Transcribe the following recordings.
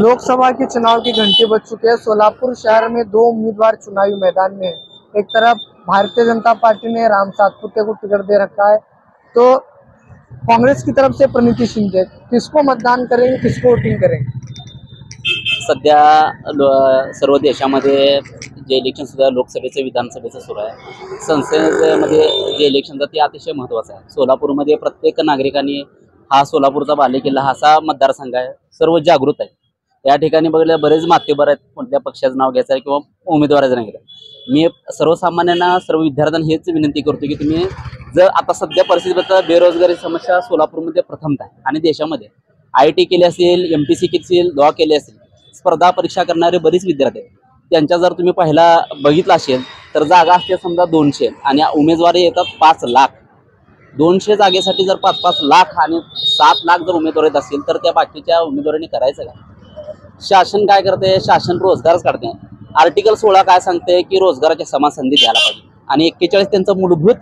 लोकसभा के चुनाव की घंटी बज चुकी है। सोलापुर शहर में दो उम्मीदवार चुनावी मैदान में हैं। एक तरफ भारतीय जनता पार्टी ने राम सातपुते को टिकट दे रखा है, तो कांग्रेस की तरफ से प्रणिती शिंदे। किसको मतदान करेंगे, किसको वोटिंग करेंगे? सध्या सर्व देशामध्ये जे इलेक्शन सुद्धा लोकसभेचं विधानसभेचं सुरू आहे। संसदेमध्ये जे इलेक्शन ते अतिशय महत्त्वाचं आहे। सोलापूरमध्ये प्रत्येक नागरिकांनी हा सोलापूरचा बालेकिल्ला हा असा मतदारसंघ आहे, सर्व जागृत आहे। या ठिकाणी बघितलं बरेच मातेबर आहेत, कोणत्या पक्षाचं नाव घ्यायचं आहे किंवा उमेदवाराचं नाव घ्यायचं। मी सर्वसामान्यांना सर्व विद्यार्थ्यांना हेच विनंती करतो की तुम्ही जर आता सध्या परिस्थितीत बेरोजगारी समस्या सोलापूरमध्ये प्रथमतः आहे आणि देशामध्ये IIT केले असेल, MPC केली असेल, लॉ केले असेल, स्पर्धा परीक्षा करणारे बरेच विद्यार्थी आहेत। त्यांच्या जर तुम्ही पहिला बघितला असेल तर जागा असते समजा 200 आणि उमेदवारी येतात 5 लाख। 200 जागेसाठी जर 5-5 लाख आणि 7 लाख जर उमेदवार येत असतील तर त्या बाकीच्या उमेदवारांनी करायचं काय? शासन काय करते? शासन रोजगारच काढते। आर्टिकल 16 काय सांगते की रोजगाराच्या समान संधी द्यायला पाहिजे आणि 41 त्यांचं मूलभूत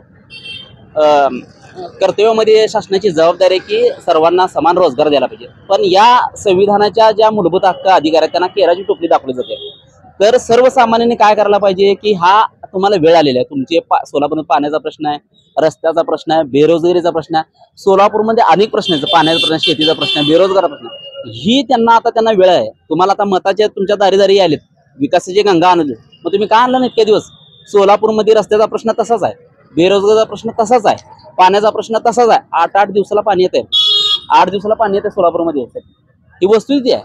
कर्तव्यामध्ये शासनाची जबाबदारी आहे की सर्वांना समान रोजगार द्यायला पाहिजे। पण या संविधानाच्या ज्या मूलभूत हक्क अधिकार आहेत त्यांना केराची टोपली दाखवली जाते। तर सर्वसामान्यांनी काय करायला पाहिजे की हा तुम्हाला वेळ आलेला आहे। तुमचे सोलापूरमध्ये पाण्याचा प्रश्न आहे, रस्त्याचा प्रश्न आहे, बेरोजगारीचा प्रश्न आहे। सोलापूरमध्ये अनेक प्रश्न आहेत, पाण्याचा प्रश्न, शेतीचा प्रश्न, बेरोजगाराचा प्रश्न। ही त्यांना वेळ आहे। तुम्हाला आता मताचे तुमच्या दारी आलेत, विकासाची गंगा आणली, मग तुम्ही का आणलं नाही इतके दिवस? सोलापूरमध्ये रस्त्याचा प्रश्न तसाच आहे, बेरोजगारीचा प्रश्न तसाच आहे, पाण्याचा प्रश्न तसाच आहे। 8-8 दिवसाला पाणी येते, 8 दिवसाला पाणी येते सोलापूरमध्ये। ही वस्तुस्थिती आहे।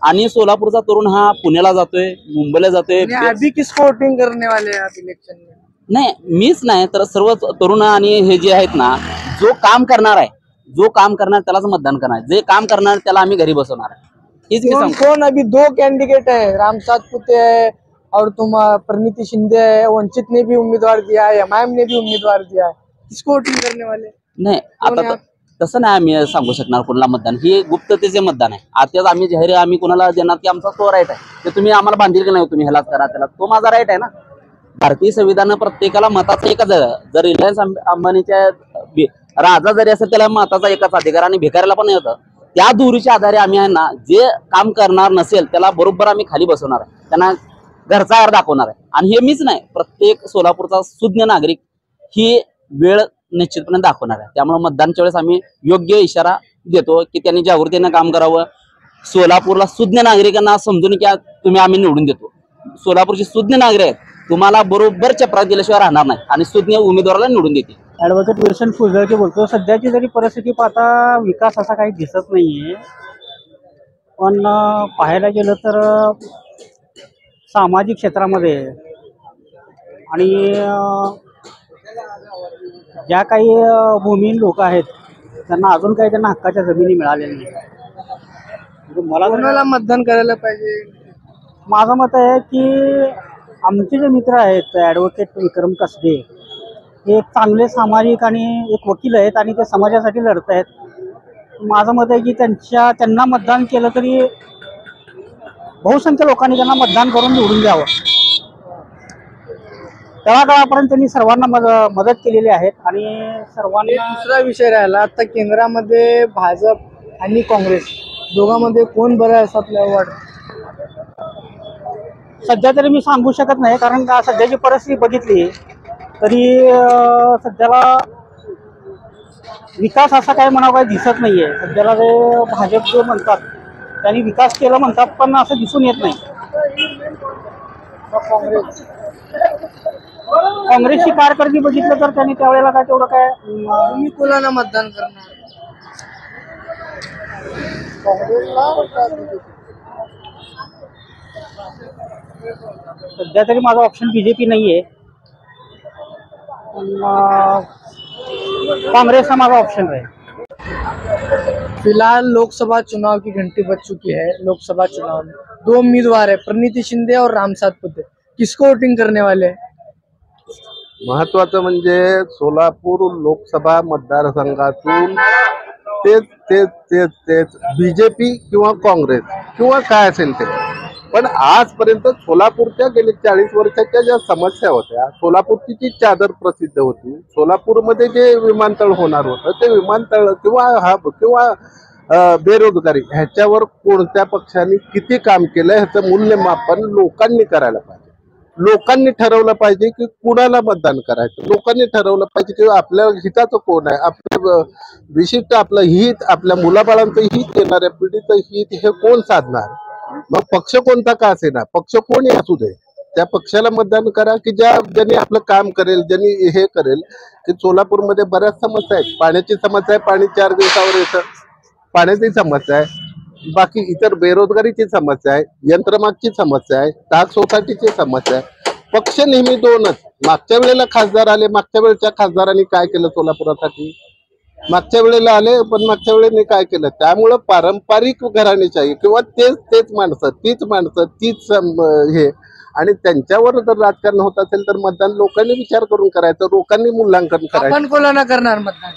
आणि सोलापूरचा तरुण हा पुण्याला जातोय, मुंबईला जातोय। अभी किसको वोटिंग करने वाले हैं आप इलेक्शन में? नाही, मीच नाही तर सर्व तरुण आणि हे जे आहेत ना, जो काम करणार आहे, जो काम करणार त्यालाच मतदान करणार, जे काम करणार त्याला आम्ही घरी बसवणार आहे। हीच मी सांगतो। कौन अभी 2 कैंडिडेट है, राम सातपुते है और प्रणिती शिंदे है। वंचित ने भी उम्मीदवार दिया है, MIM ने भी उम्मीदवार दिया है। किसको वोटिंग करने वाले? नाही, आता तसं नाही आम्ही सांगू शकणार कोणाला मतदान। हे गुप्ततेचे मतदान आहे। आताच आम्ही जाहीर आम्ही कोणाला देणार की आमचा तो राईट आहे, ते तुम्ही आम्हाला बांधील की नाही, तुम्ही ह्यालाच करा त्याला, तो माझा राईट आहे ना। भारतीय संविधान प्रत्येकाला मताचा एकच आहे। जर रिलायन्स अंबानीच्या राजा जरी असेल त्याला मताचा एकच अधिकार आणि भिकाऱ्याला पण येतं। त्या दुरीच्या आधारे आम्ही आहे ना, जे काम करणार नसेल त्याला बरोबर आम्ही खाली बसवणार आहे, त्यांना घरचा आहार दाखवणार आहे। आणि हे मीच नाही, प्रत्येक सोलापूरचा सुज्ञ नागरिक ही वेळ निश्चितपणे दाखवणार आहे। त्यामुळे मतदानच्या वेळेस आम्ही योग्य इशारा देतो की त्यांनी जागृतीने काम करावं। सोलापूरला सुज्ञ नागरिकांना समजून की तुम्ही आम्ही निवडून देतो। सोलापूरचे सुज्ञ नागरिक आहेत, तुम्हाला बरोबर चपराक दिल्याशिवाय राहणार नाही आणि सुज्ञ उमेदवाराला निवडून देतील। ॲडव्होकेट विल्सन फुलझळके बोलतो। सध्याची जरी परिस्थिती पाहता विकास असा काही दिसत नाहीये, पण पाहायला गेलं तर सामाजिक क्षेत्रामध्ये आणि ज्या काही भूमिहीन लोक आहेत त्यांना अजून काही त्यांना हक्काच्या जमिनी मिळालेल्या नाही। मला कोणाला मतदान करायला पाहिजे? माझं मत आहे की आमचे जे मित्र आहेत ॲडव्होकेट विक्रम कसबे, हे एक चांगले सामाजिक आणि एक वकील आहेत आणि ते समाजासाठी लढत आहेत। माझं मत आहे की त्यांना मतदान केलं तरी बहुसंख्य लोकांनी त्यांना मतदान करून निवडून द्यावं। तळागाळापर्यंत त्यांनी सर्वांना मदत केलेली आहे आणि सर्वांना। दुसरा विषय राहिला, आता केंद्रामध्ये भाजप आणि काँग्रेस दोघांमध्ये कोण बरं आहे असं आपल्याला वाटतं? सध्या तरी मी सांगू शकत नाही, कारण सध्याची परिस्थिती बघितली तरी सध्याला विकास असा काय म्हणावं काही दिसत नाहीये। सध्याला जे भाजप जे म्हणतात त्यांनी विकास केला म्हणतात, पण असं दिसून येत नाही। काँग्रेसची कारकिर्दी बघितलं तर त्यांनी त्यावेळेला काय तेवढं काय। तुम्ही कोणाला मतदान करणार? सध्या तरी माझा ऑप्शन BJP नाहीये, कांग्रेस हा माझा ऑप्शन आहे। फिलहाल लोकसभा चुनाव की घंटी बज चुकी है। लोकसभा चुनाव में 2 उम्मीदवार है, प्रणिती शिंदे और राम सातपुते। किसको वोटिंग करने वाले हैं? महत्वाचं म्हणजे सोलापूर लोकसभा मतदारसंघातून तेच BJP किंवा काँग्रेस किंवा काय असेल ते, पण आजपर्यंत सोलापूरच्या गेल्या 40 वर्षाच्या ज्या समस्या होत्या, सोलापूरची जी चादर प्रसिद्ध होती, सोलापूरमध्ये जे विमानतळ होणार होतं ते विमानतळ किंवा हब किंवा बेरोजगारी ह्याच्यावर कोणत्या पक्षाने किती काम केलं ह्याचं मूल्यमापन लोकांनी करायला पाहिजे. लोकांनी ठरवलं पाहिजे की कुणाला मतदान करायचं. लोकांनी ठरवलं पाहिजे की आपल्या हिताचं कोण आहे, आपलं विशिष्ट आपलं हित, आपल्या मुलाबाळांचं हित, येणाऱ्या पिढीचं हित हे कोण साधणार. मग पक्ष कोणता का असेना, पक्ष कोणी असू दे, त्या पक्षाला मतदान करा की ज्यांनी आपलं काम करेल, ज्यांनी हे करेल. की सोलापूरमध्ये बऱ्याच समस्या आहेत. पाण्याची समस्या आहे, पाणी 4 दिवसावर येतं, पाण्याची समस्या आहे. बाकी इतर बेरोजगारीची समस्या आहे, यंत्रमागची समस्या आहे, टाक सोसायटीची समस्या आहे. पक्ष नेहमी दोनच. मागच्या वेळेला खासदार आले, मागच्या वेळेच्या खासदारांनी काय केलं सोलापुरासाठी, मागच्या वेळेला आले पण मागच्या वेळेने काय केलं. त्यामुळं पारंपरिक घराणेशाही किंवा तीच माणसं तीच हे, आणि त्यांच्यावर जर राजकारण होत असेल तर मतदान लोकांनी विचार करून करायचं, लोकांनी मूल्यांकन करायचं. आपण कोणाला करणार मतदान?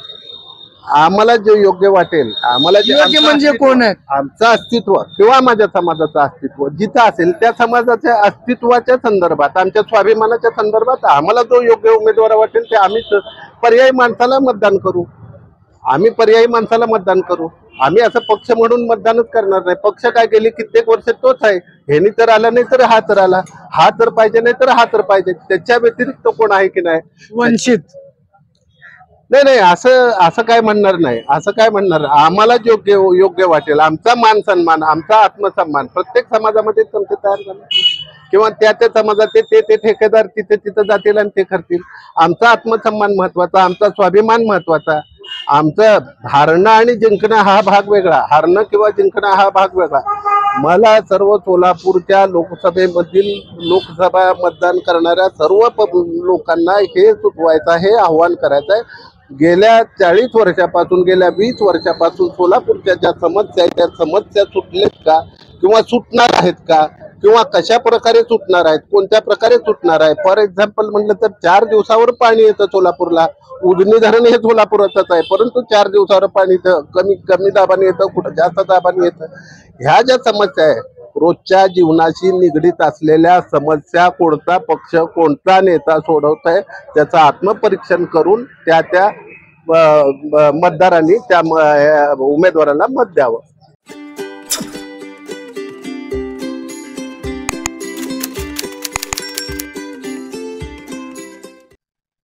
आम्हाला जे योग्य वाटेल, आम्हाला जे योग्य म्हणजे कोण आहे? आमचं अस्तित्व किंवा माझ्या समाजाचं अस्तित्व जिथं असेल त्या समाजाच्या अस्तित्वाच्या संदर्भात, आमच्या स्वाभिमानाच्या संदर्भात आम्हाला जो योग्य उमेदवार वाटेल ते आम्हीच पर्यायी माणसाला मतदान करू. आम्ही पर्यायी माणसाला मतदान करू. आम्ही असं पक्ष म्हणून मतदानच करणार नाही. पक्ष काय गेली कित्येक वर्ष तोच आहे. ह्यानी तर आला नाही तर हा तर आला, हा तर पाहिजे नाही तर हा तर पाहिजे, त्याच्या व्यतिरिक्त कोण आहे की नाही. वंचित नाही, असं काय म्हणणार नाही. असं काय म्हणणार, आम्हाला योग्य वाटेल. आमचा मान सन्मान, आमचा आत्मसन्मान प्रत्येक समाजामध्ये तुमचे तयार झाले किंवा त्या समाजाचे ते ठेकेदार तिथे जातील आणि ते करतील. आमचा आत्मसन्मान महत्वाचा, आमचा स्वाभिमान महत्वाचा. आमचं हारणं आणि जिंकणं हा भाग वेगळा, हारणं किंवा जिंकणं हा भाग वेगळा. मला सर्व सोलापूरच्या लोकसभा मतदान करणाऱ्या सर्व लोकांना हे सुचवायचं आहे, आव्हान करायचं आहे. गेल्या 40 वर्षापासून, गेल्या 20 वर्षापासून सोलापूरच्या ज्या समस्या आहेत त्या समस्या सुटलेत का किंवा सुटणार आहेत का, किंवा कशा प्रकारे सुटणार आहेत, कोणत्या प्रकारे सुटणार आहे. फॉर एक्झाम्पल म्हणलं तर 4 दिवसावर पाणी येतं सोलापूरला. उजनी धरण हे सोलापुरातच आहे, परंतु 4 दिवसावर पाणी कमी दाबाने येतं, कुठं जास्त दाबाने येतं. ह्या ज्या समस्या आहे, रोजच्या जीवनाशी निगडीत असलेल्या समस्या कोणता पक्ष, कोणता नेता सोडवत आहे त्याचं आत्मपरीक्षण करून त्या मतदारांनी त्या उमेदवाराला मत द्यावं.